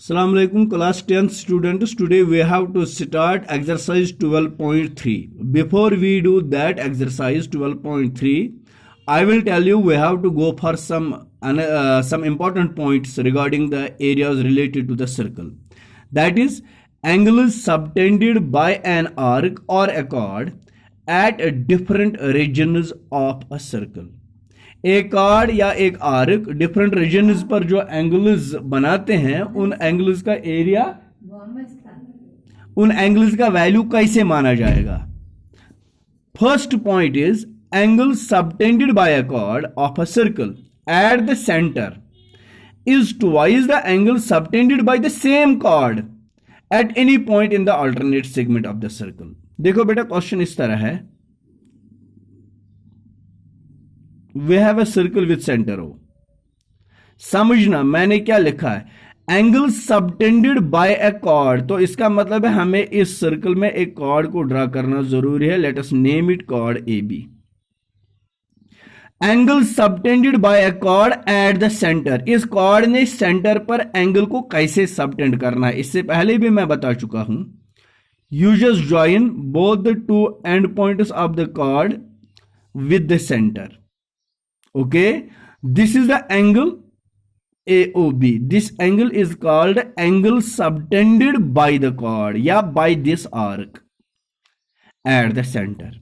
Assalamu alaikum class 10th students. Today we have to start exercise 12.3. Before we do that exercise 12.3, I will tell you we have to go for some important points regarding the areas related to the circle. That is, angles subtended by an arc or a chord at different regions of a circle. एक card या एक arc different regions पर जो angles बनाते हैं उन angles का area, उन एंगल्स का वैल्यू कैसे माना जाएगा. First point is angle subtended by a card of a circle eight the centre is twice the angle subtended by the same card at any point in the alternate segment of the circle. देखो बेटा, question इस तरह है. We have a circle with center O. समझना मैंने क्या लिखा है, angle subtended by a cord. तो इसका मतलब है हमें इस सर्कल में एक कॉर्ड को ड्रा करना जरूरी है. Let us name it chord A B. Angle subtended by a chord at the centre. इस कॉर्ड ने सेंटर पर एंगल को कैसे सबटेंड करना है इससे पहले भी मैं बता चुका हूं. You just join both the two and points of the cord with the centre. Okay, this is the angle AOB. This angle is called angle subtended by the chord या by this arc at the center.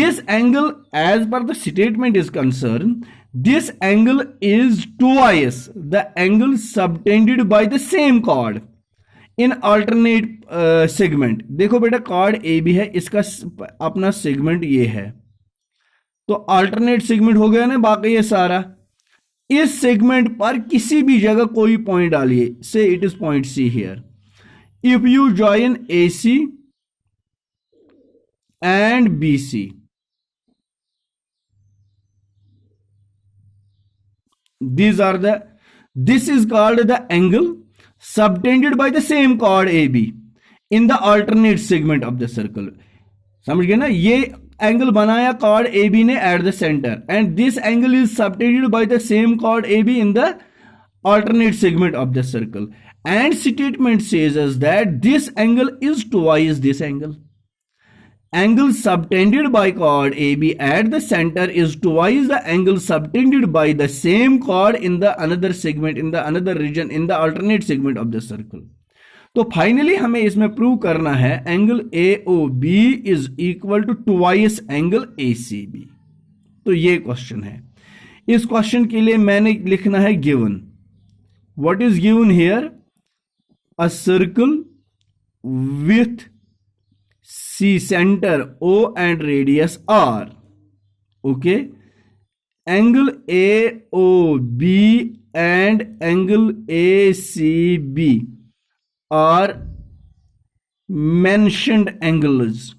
This angle, as per the statement is concerned, this angle is twice the angle subtended by the same chord in alternate segment. देखो बेटा, chord AB है, इसका अपना segment ये है, तो alternate segment हो गया ना बाकी ये सारा. इस सेगमेंट पर किसी भी जगह कोई पॉइंट डालिए. Say it is point C here. If you join A C and B C, this is called the angle subtended by the same chord AB in the alternate segment of the circle. समझ गए ना, ये angle बनाया cord A B ने eight the centre and this angle is subtended by the same cord A be in the alternate segment of the circle, and statement says us that this angle is twice this angle. Angle subtended by chord AB at the center is twice the angle subtended by the same chord in the another segment, in the another region, in the alternate segment of the circle. तो finally हमें इसमें prove करना है angle AOB is equal to twice angle ACB. तो ये question है. इस question के लिए मैंने लिखना है given. What is given here? A circle with C centre O and radius R. Okay, angle AOB and angle ACB are mentioned angles,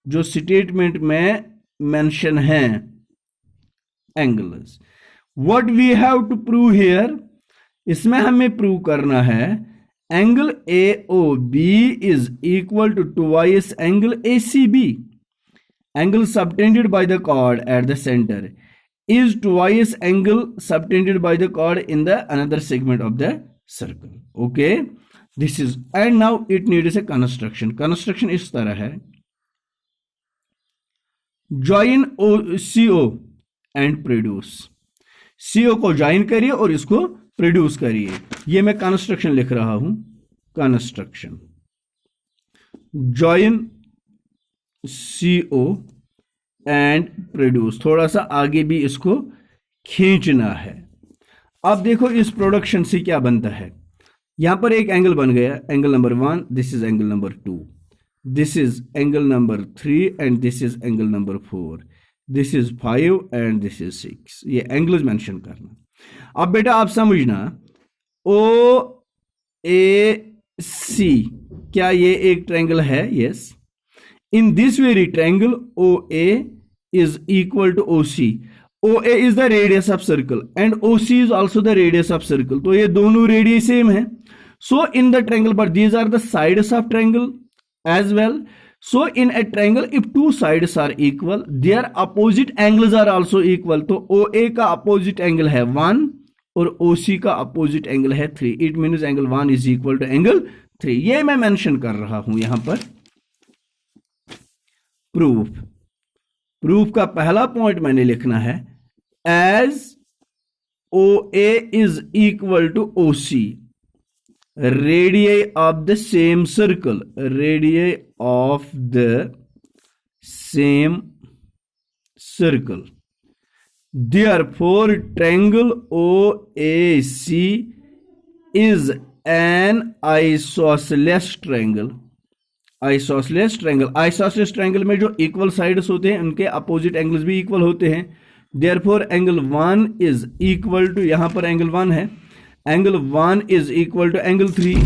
जो स्टेटमेंट में मेंशन है angles. What we have to prove here, इसमें हमें prove करना है angle AOB is equal to twice angle ACB. Angle subtended by the chord at the centre is twice angle subtended by the chord in the another segment of the circle. Okay, this is, and now it needs a construction. Construction इस तरह है, join CO and produce. CO को join करिए और इसको produce करिए. ये मैं कंस्ट्रक्शन लिख रहा हूं. Construction join CO and produce. थोड़ा सा आगे भी इसको खींचना है. अब देखो इस प्रोडक्शन से क्या बनता है. यहां पर एक एंगल बन गया, angle number 1, this is angle number 2, this is angle number 3 and this is angle number 4, this is 5 and this is 6. ये एंगल्स मेंशन करना. अब बेटा आप समझना, OAC, क्या ये एक ट्रायंगल है? Yes. In this very triangle OA is equal to OC. OA is the radius of circle and OC is also the radius of circle. तो ये दोनों रेडियस सेम है. So in the triangle, but these are the sides of triangle as well. So in a triangle, if two sides are equal, their opposite angles are also equal. तो OA का opposite angle है 1, और OC का opposite angle है 3, it means angle 1 is equal to angle 3। ये मैं mention कर रहा हूं यहां पर। प्रूफ का पहला पॉइंट मैंने लिखना है, as OA is equal to OC, radii of the same circle, radii of the same circle, therefore triangle OAC is an isosceles triangle। Isosceles triangle में जो इक्वल साइड्स होते हैं उनके अपोजिट एंगल्स भी इक्वल होते हैं। Therefore angle 1 is equal to, यहां पर एंगल 1 है, angle 1 is equal to angle 3,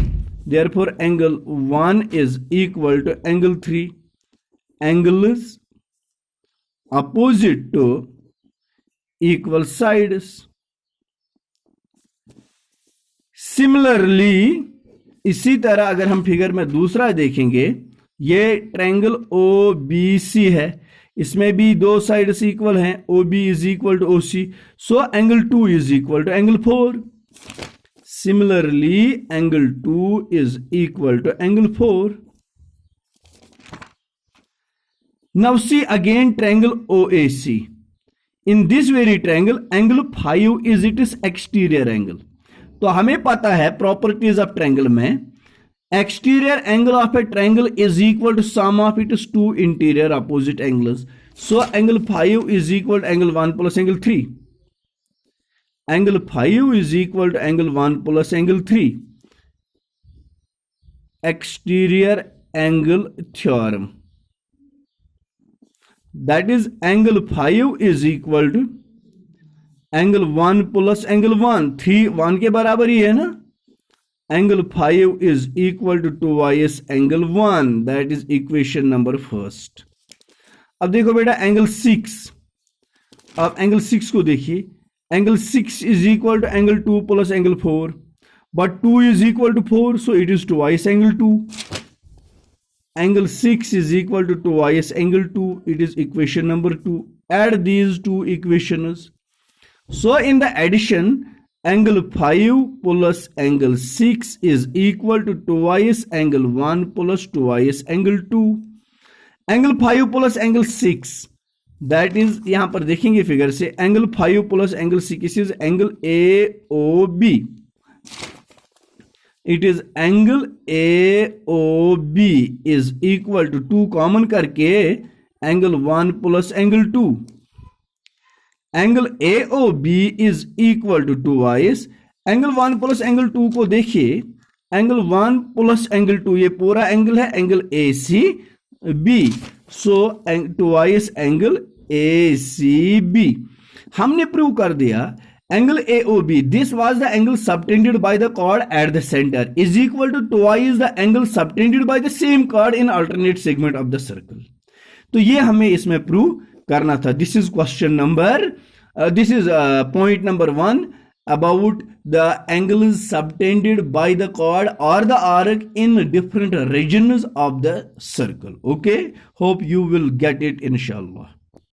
therefore angle 1 is equal to angle 3, angles opposite to equal sides। Similarly, इसी तरह अगर हम फिगर में दूसरा देखेंगे, ये ट्रायंगल OBC है, इसमें भी दो साइड्स इक्वल हैं, OB is equal to OC, so angle 2 is equal to angle 4। Similarly, angle 2 is equal to angle 4। Now see again triangle OAC. In this very triangle, angle 5 is its exterior angle। तो हमें पता है properties of triangle में, exterior angle of a triangle is equal to sum of its two interior opposite angles। So angle 5 is equal to angle 1 plus angle 3। Angle 5 is equal to angle 1 plus angle 3। Exterior angle theorem, that is angle 5 is equal to angle 1 plus angle 1, 3 1 के बराबर ही है ना। Angle 5 is equal to twice angle 1, that is equation number first। अब देखो बेटा angle 6, अब angle 6 को देखिए, angle 6 is equal to angle 2 plus angle 4, but 2 is equal to 4, so it is twice angle 2। Angle 6 is equal to twice angle 2, it is equation number 2। Add these two equations, so in the addition, angle 5 plus angle 6 is equal to twice angle 1 plus twice angle 2। Angle 5 plus angle 6, that is, यहां पर देखेंगे figure से, angle 5 plus angle 6 is angle AOB। It is angle AOB is equal to 2 common करके angle 1 plus angle 2। Angle AOB is equal to twice angle 1 plus angle 2 को देखिए, angle 1 plus angle 2 ये पूरा angle है angle ACB, so twice angle ACB। हमने prove कर दिया angle AOB, this was the angle subtended by the chord at the centre, is equal to twice the angle subtended by the same chord in alternate segment of the circle. तो ये हमें इसमें prove करना था। This is question number, this is point number 1 about the angles subtended by the chord or the arc in different regions of the circle। Okay, hope you will get it inshallah।